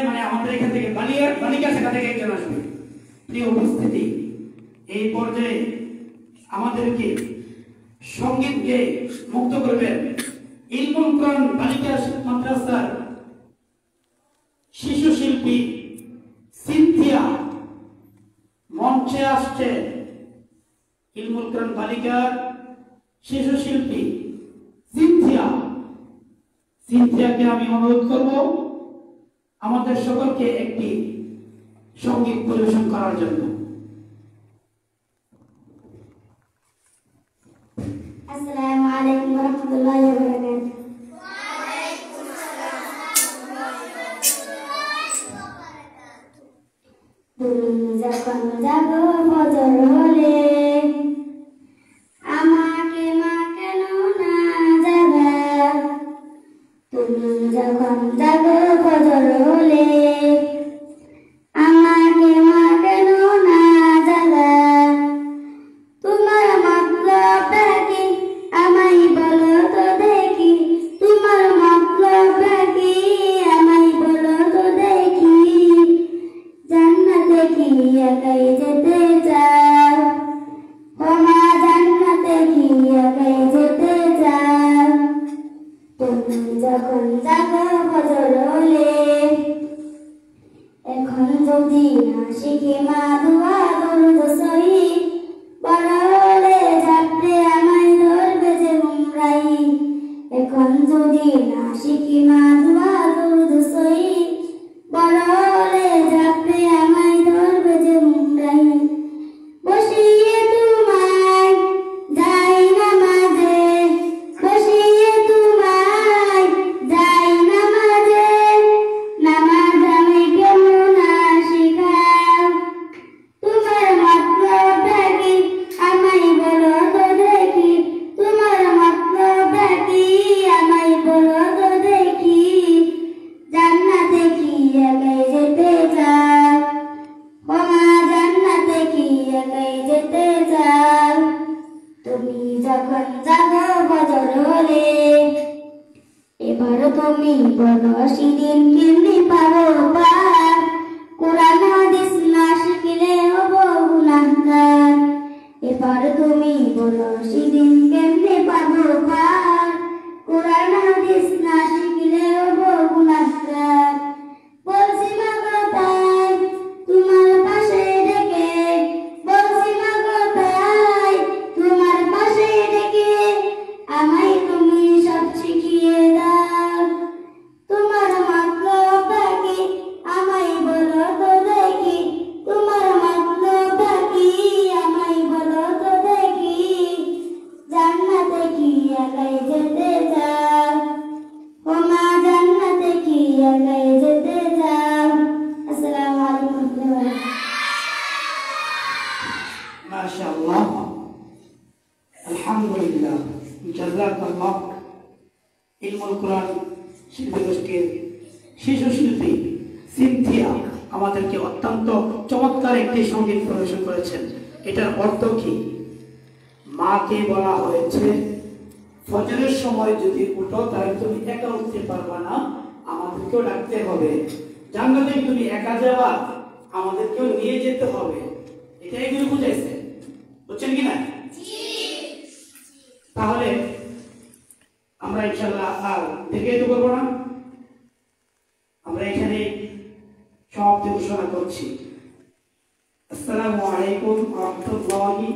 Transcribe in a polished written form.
মানে আমাদের এখান থেকে বালিকা শাখা থেকে একজন আসবে। প্রিয় উপস্থিতি, এই পর্যায়ে আমাদেরকে সঙ্গীত গেয়ে মুক্ত করবেন ইলমুল কোরআন বালিকা মাদ্রাসার শিশু শিল্পী সিনথিয়া। মঞ্চে আসছে ইলমুল কোরআন বালিকার শিশু শিল্পী সিনথিয়া। সিনথিয়াকে আমি অনুরোধ করব আমাদের সকলকে একটি সঙ্গীত পরিবেশন করার জন্য। আসসালামু আলাইকুম ওয়া রাহমাতুল্লাহি ওয়া বারাকাতুহু। তুমি যখন জাগো ফজর হলে, আমাকে মা কেন না জাগা? তুমি যখন জাগো ফজর হলে, আমাকে মা কেন না জাগা? তোমার মতলবটা কি আমায় বলো তো দেখি, তোমার মতলবটা কি আমায় বলো তো দেখি। জান্নাতে কি একাই যেতে চাও? ও মা জান্নাতে কি একাই যেতে চাও? তুমি যখন জাগো ফজর হলে, এখন যদি না শিখি মা দুয়া দরুদ শরীফ, বড় হলে ঝাপড়ে আমায় ধরবে যে গুমরাই। এখন যদি না শিখি মা দুয়া দরুদ শরীফ, বড় হলে ঝাপড়ে আমায় ধরবে যে গুমরাই। বসিয়ে তোমায় যাই নামাজে, বসিয়ে তোমায় যাই নামাজে, নামাজ আমি কেমন না শিখাও? তোমার মতলবটা কি আমায় বলো তো দেখি, তোমার মতলবটা কি আমায় বলো তো দেখি। জান্নাতে কি একাই যেতে চাও? ও মা জান্নাতে কি একাই যেতে চাও? তুমি যখন জাগো ফজর হলে, এবার তুমি বলো সেদিন কেমনি পাবো পার? কোরআন হাদিস না শিখলে হব গুনাহগার। এবার তুমি বলো সেদিন কেমনি পাবো পার? কোরআন হাদিস না শিখলে হব গুনাহগার। বলছি মা গো তাই তোমার পাশে ডেকে, বলছি মা গো তাই তোমার পাশে ডেকে, আমায় তুমি সব শিখিয়ে দাও। তোমার মতলবটা কি আমায় বলো তো দেখি, তোমার মতলবটা কি আমায় বলো তো দেখি। জান্নাতে কি একাই যেতে চাও? ও মা জান্নাতে কি একাই যেতে চাও? আসসালামু আলাইকুম ওয়া রাহমাতুল্লাহি। মাশাআল্লাহ, আলহামদুলিল্লাহ, জাযাকাল্লাহ। ইলমুল কোরআন শিল্পী গোষ্ঠীর শিশু শিল্পী সিনথিয়া আমাদেরকে অত্যন্ত চমৎকার একটি সঙ্গীত পরিবেশন করেছেন। এটার অর্থ কি? মাকে বলা হয়েছে ফজরের সময় যদি উঠো তাহলে তুমি একা উঠতে পারবা না, আমাদেরকেও ডাকতে হবে। জান্নাতে তুমি একা যাবা, আমাদেরকেও নিয়ে যেতে হবে। এটাই গুলো বুঝাইছে, বুঝছেন কিনা? তাহলে আমরা ইনশাআল্লাহ আর দীর্ঘায়িত করবো না, আমরা এখানে সমাপ্তি ঘোষণা করছি। আসসালামু আলাইকুম ওয়া রাহমাতুল্লাহি